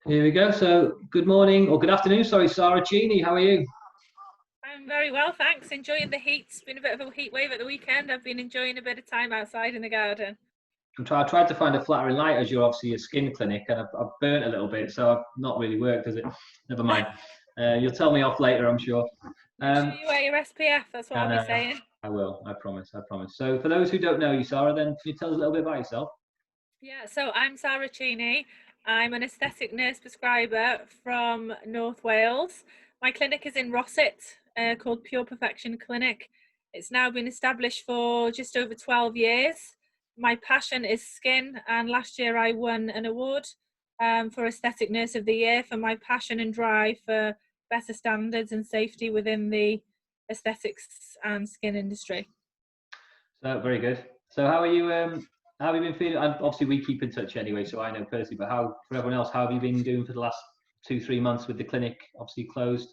Here we go. So, good morning or good afternoon. Sorry, Sara Cheeney. How are you? I'm very well, thanks. Enjoying the heat. It's been a bit of a heat wave at the weekend. I've been enjoying a bit of time outside in the garden. I tried to find a flattering light as you're obviously a skin clinic, and I've burnt a little bit, so I've not really worked, has it? Never mind. You'll tell me off later, I'm sure. Make sure Um, you wear your SPF. That's what I'll and be saying. I will. I promise. I promise. So, for those who don't know you, Sara, then can you tell us a little bit about yourself? Yeah, so I'm Sara Cheeney. I'm an aesthetic nurse prescriber from North Wales. My clinic is in Rossett, called Pure Perfection Clinic. It's now been established for just over 12 years. My passion is skin, and last year I won an award for Aesthetic Nurse of the Year for my passion and drive for better standards and safety within the aesthetics and skin industry. So, very good. So, how are you? How have you been feeling? And obviously, we keep in touch anyway, so I know personally. But how for everyone else? How have you been doing for the last 2, 3 months with the clinic obviously closed?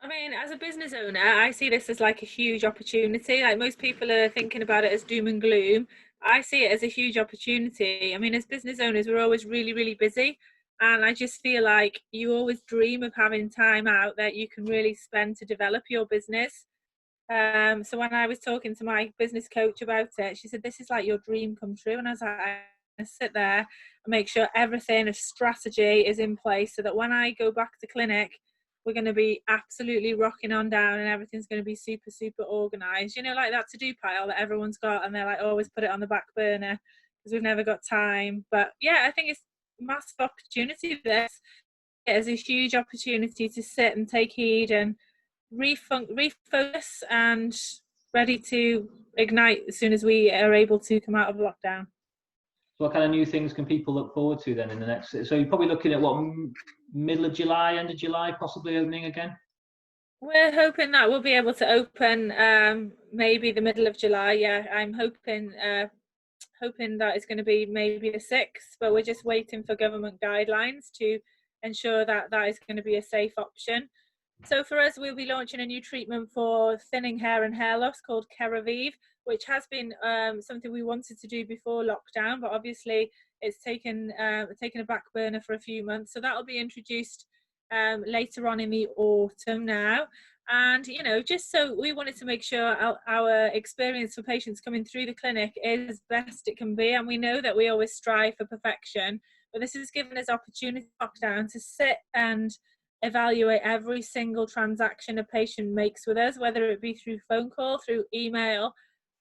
I mean, as a business owner, I see this as like a huge opportunity. Like most people are thinking about it as doom and gloom. I see it as a huge opportunity. I mean, as business owners, we're always really, really busy. And I just feel like you always dream of having time out that you can really spend to develop your business. So when I was talking to my business coach about it, she said, "This is like your dream come true." And I was like, I sit there and make sure everything, a strategy is in place so that when I go back to clinic, we're going to be absolutely rocking on down and everything's going to be super, super organized. You know, like that to do pile that everyone's got and they're like, always put it on the back burner because we've never got time. But yeah, I think it's a massive opportunity for this. It is a huge opportunity to sit and take heed and refocus and ready to ignite as soon as we are able to come out of lockdown. So what kind of new things can people look forward to then in the next? So you're probably looking at what middle of July, end of July, possibly opening again. We're hoping that we'll be able to open maybe the middle of July. Yeah, I'm hoping that it's going to be maybe the 6th, but we're just waiting for government guidelines to ensure that that is going to be a safe option. So for us, we'll be launching a new treatment for thinning hair and hair loss called Keravive, which has been something we wanted to do before lockdown, but obviously it's taken a back burner for a few months. So that'll be introduced later on in the autumn now. And, you know, just so we wanted to make sure our experience for patients coming through the clinic is as best it can be. And we know that we always strive for perfection, but this has given us opportunity lockdown to sit and evaluate every single transaction a patient makes with us, whether it be through phone call, through email,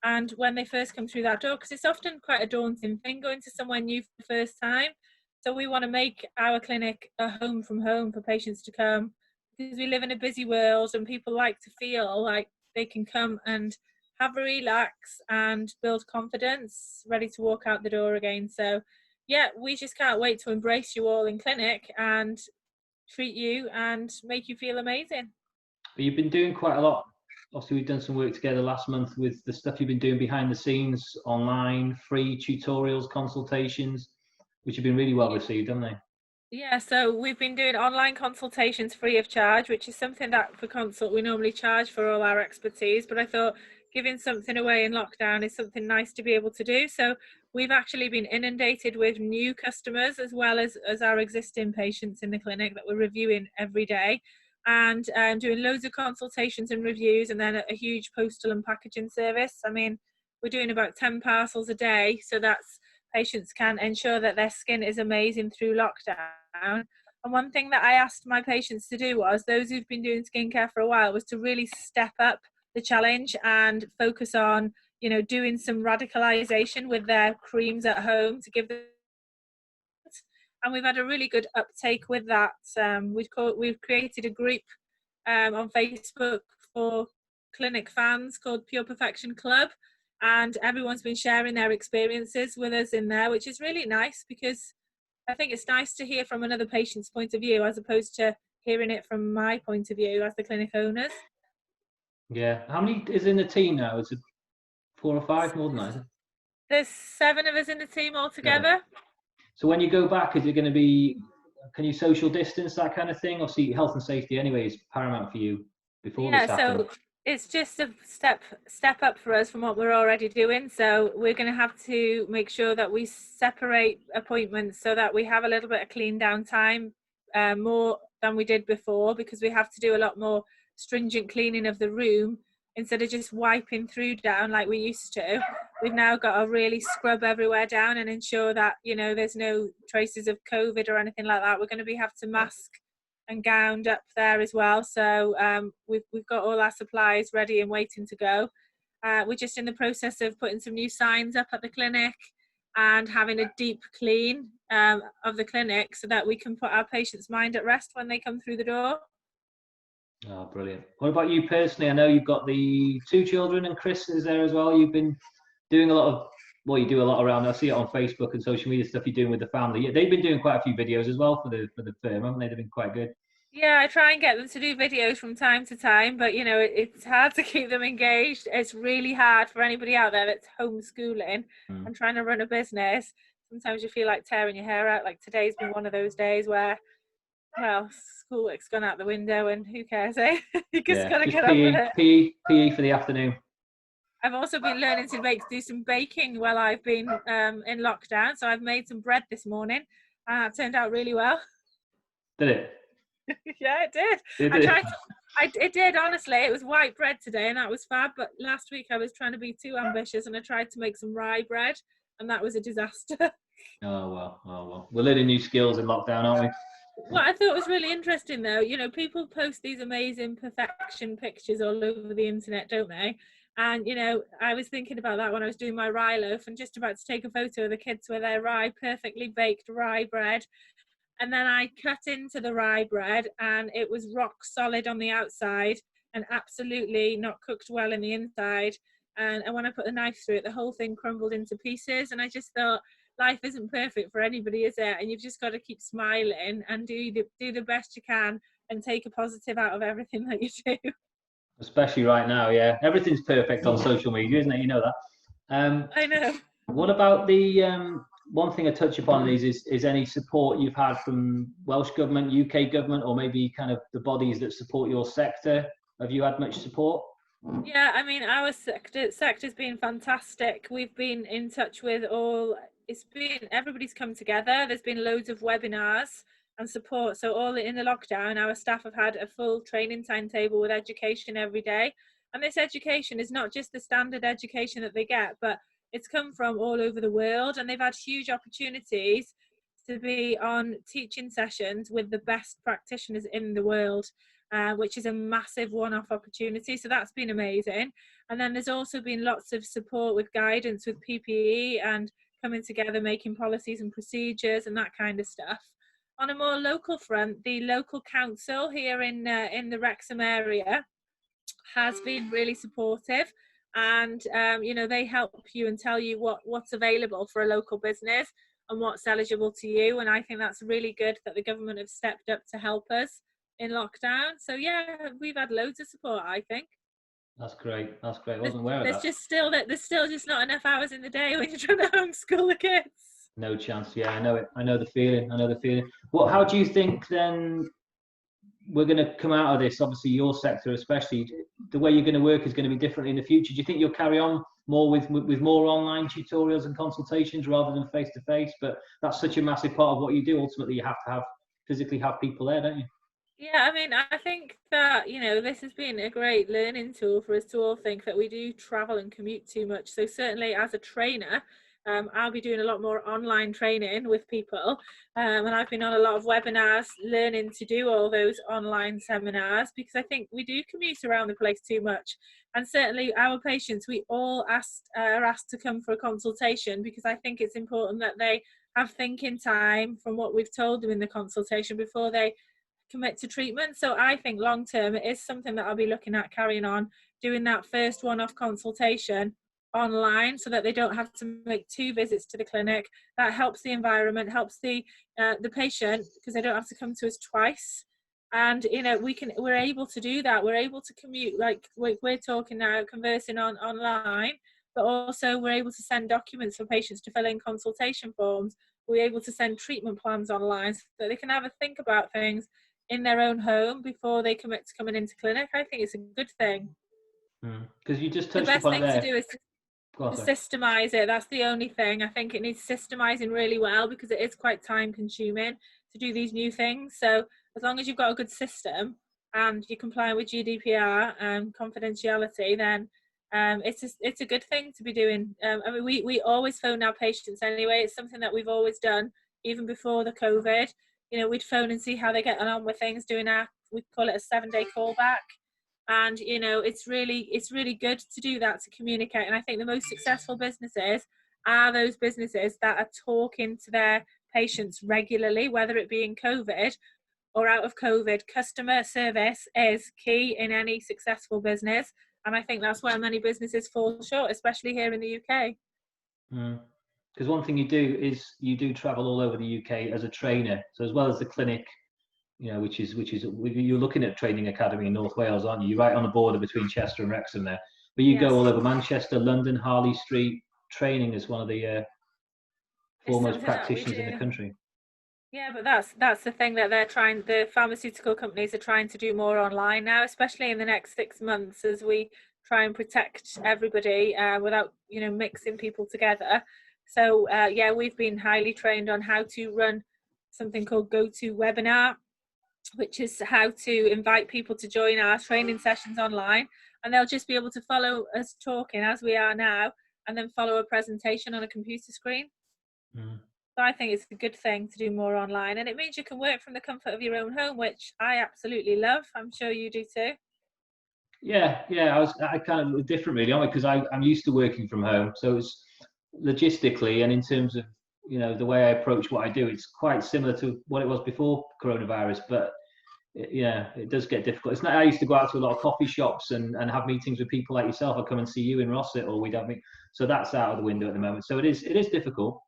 and when they first come through that door, because it's often quite a daunting thing going to somewhere new for the first time. So we want to make our clinic a home from home for patients to come, because we live in a busy world and people like to feel like they can come and have a relax and build confidence, ready to walk out the door again. So yeah, we just can't wait to embrace you all in clinic and treat you and make you feel amazing. But you've been doing quite a lot. Obviously, we've done some work together last month with the stuff you've been doing behind the scenes, online, free tutorials, consultations, which have been really well received, haven't they? Yeah, so we've been doing online consultations free of charge, which is something that for consult we normally charge for all our expertise. But I thought giving something away in lockdown is something nice to be able to do. So we've actually been inundated with new customers as well as our existing patients in the clinic that we're reviewing every day, and doing loads of consultations and reviews, and then a huge postal and packaging service. I mean, we're doing about 10 parcels a day, so that's patients can ensure that their skin is amazing through lockdown. And one thing that I asked my patients to do was, those who've been doing skincare for a while, was to really step up the challenge and focus on, you know, doing some radicalization with their creams at home to give them. And we've had a really good uptake with that. We've created a group on Facebook for clinic fans called Pure Perfection Club, and everyone's been sharing their experiences with us in there, which is really nice, because I think it's nice to hear from another patient's point of view as opposed to hearing it from my point of view as the clinic owners. Yeah. How many is in the team now? Is it 4 or 5 more than that? Is it? There's 7 of us in the team Seven. altogether. So when you go back, is it going to be? Can you social distance that kind of thing? Obviously, health and safety anyway is paramount for you before this Yeah, happened. It's just a step up for us from what we're already doing. So we're going to have to make sure that we separate appointments so that we have a little bit of clean down time, more than we did before, because we have to do a lot more stringent cleaning of the room instead of just wiping through down like we used to. We've now got to really scrub everywhere down and ensure that, you know, there's no traces of COVID or anything like that. We're going to have to mask and gowned up there as well. So we've got all our supplies ready and waiting to go. We're just in the process of putting some new signs up at the clinic and having a deep clean of the clinic so that we can put our patients' mind at rest when they come through the door. Oh, brilliant. What about you personally? I know you've got the 2 children and Chris is there as well. You've been doing a lot of, well, you do a lot around, I see it on Facebook and social media stuff you're doing with the family. Yeah, they've been doing quite a few videos as well for the firm, haven't they? They've been quite good. Yeah, I try and get them to do videos from time to time, but you know, it's hard to keep them engaged. It's really hard for anybody out there that's homeschooling and trying to run a business. Sometimes you feel like tearing your hair out. Like today's been one of those days where, well, schoolwork's gone out the window and who cares, eh? You just gotta get on with it. PE for the afternoon. I've also been learning to do some baking while I've been in lockdown. So I've made some bread this morning. It turned out really well. Did it? Yeah, it did. It did, honestly. It was white bread today and that was fab. But last week I was trying to be too ambitious and I tried to make some rye bread and that was a disaster. Oh well. We're learning new skills in lockdown, aren't we? What I thought was really interesting though, you know, people post these amazing perfection pictures all over the internet, don't they? And, you know, I was thinking about that when I was doing my rye loaf and just about to take a photo of the kids with their perfectly baked rye bread. And then I cut into the rye bread and it was rock solid on the outside and absolutely not cooked well in the inside. And when I put the knife through it, the whole thing crumbled into pieces. And I just thought, life isn't perfect for anybody, is it? And you've just got to keep smiling and do the best you can and take a positive out of everything that you do. Especially right now, yeah. Everything's perfect on social media, isn't it? You know that. I know. What about the one thing I touch upon these is any support you've had from Welsh government, UK government, or maybe kind of the bodies that support your sector? Have you had much support? Yeah, I mean, our sector's been fantastic. We've been in touch with everybody's come together. There's been loads of webinars and support. So all in the lockdown, our staff have had a full training timetable with education every day. And this education is not just the standard education that they get, but it's come from all over the world. And they've had huge opportunities to be on teaching sessions with the best practitioners in the world. Which is a massive one-off opportunity. So that's been amazing. And then there's also been lots of support with guidance with PPE and coming together, making policies and procedures and that kind of stuff. On a more local front, the local council here in the Wrexham area has been really supportive. And, you know, they help you and tell you what's available for a local business and what's eligible to you. And I think that's really good that the government have stepped up to help us in lockdown. So yeah, we've had loads of support, I think. That's great. I wasn't aware of that. There's still just not enough hours in the day when you're trying to homeschool the kids. No chance. Yeah, I know it. I know the feeling. Well, how do you think then we're going to come out of this? Obviously, your sector, especially, the way you're going to work is going to be different in the future. Do you think you'll carry on more with more online tutorials and consultations rather than face to face? But that's such a massive part of what you do. Ultimately, you have to physically have people there, don't you? Yeah, I mean, I think that, you know, this has been a great learning tool for us to all think that we do travel and commute too much. So certainly as a trainer, I'll be doing a lot more online training with people. And I've been on a lot of webinars learning to do all those online seminars because I think we do commute around the place too much. And certainly our patients, we all are asked to come for a consultation because I think it's important that they have thinking time from what we've told them in the consultation before they commit to treatment. So I think long term it is something that I'll be looking at carrying on, doing that first one-off consultation online so that they don't have to make 2 visits to the clinic. That helps the environment, helps the patient because they don't have to come to us twice. And you know, we're able to do that. We're able to commute like we're talking now, conversing online, but also we're able to send documents for patients to fill in consultation forms. We're able to send treatment plans online so that they can have a think about things in their own home before they commit to coming into clinic. I think it's a good thing. Because you just The touched best upon it thing to there. do is Go on, to sorry. systemize it. That's the only thing. I think it needs systemizing really well, because it is quite time consuming to do these new things. So as long as you've got a good system and you're complying with GDPR and confidentiality, then it's a good thing to be doing. I mean, we always phone our patients anyway. It's something that we've always done, even before the COVID. You know, we'd phone and see how they're getting on with things, doing we call it a 7-day callback. And you know, it's really good to do that, to communicate. And I think the most successful businesses are those businesses that are talking to their patients regularly, whether it be in COVID or out of COVID. Customer service is key in any successful business, and I think that's where many businesses fall short, especially here in the UK. Because one thing you do is you do travel all over the UK as a trainer. So as well as the clinic, you know, which is you're looking at training academy in North Wales, aren't you? You're right on the border between Chester and Wrexham there. But you Yes. go all over Manchester, London, Harley Street, training as one of the foremost practitioners in the country. Yeah, but that's the thing that the pharmaceutical companies are trying to do more online now, especially in the next 6 months, as we try and protect everybody without, you know, mixing people together. So yeah, we've been highly trained on how to run something called GoToWebinar, which is how to invite people to join our training sessions online, and they'll just be able to follow us talking as we are now, and then follow a presentation on a computer screen. So I think it's a good thing to do more online, and it means you can work from the comfort of your own home, which I absolutely love. I'm sure you do too. Yeah, I kind of different really, because I'm used to working from home, so it's logistically and in terms of, you know, the way I approach what I do, it's quite similar to what it was before coronavirus. But yeah, it does get difficult. It's not. I used to go out to a lot of coffee shops and have meetings with people like yourself. I'd come and see you in Rossett, or we'd have me. So that's out of the window at the moment. So it is difficult.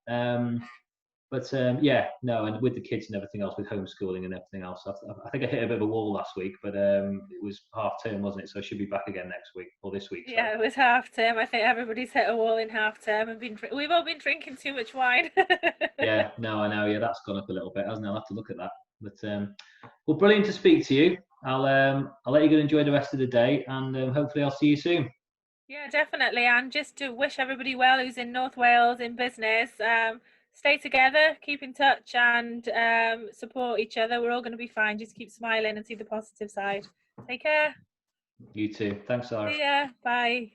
But yeah, no, and with the kids and everything else, with homeschooling and everything else, I think I hit a bit of a wall last week, but it was half term, wasn't it? So I should be back again next week, or this week. Yeah, it was half term. I think everybody's hit a wall in half term and we've all been drinking too much wine. Yeah, no, I know. Yeah, that's gone up a little bit, hasn't it? I'll have to look at that. But well, brilliant to speak to you. I'll let you go enjoy the rest of the day, and hopefully I'll see you soon. Yeah, definitely. And just to wish everybody well who's in North Wales in business. Stay together, keep in touch, and support each other. We're all going to be fine. Just keep smiling and see the positive side. Take care. You too. Thanks, Sara. See ya. Bye.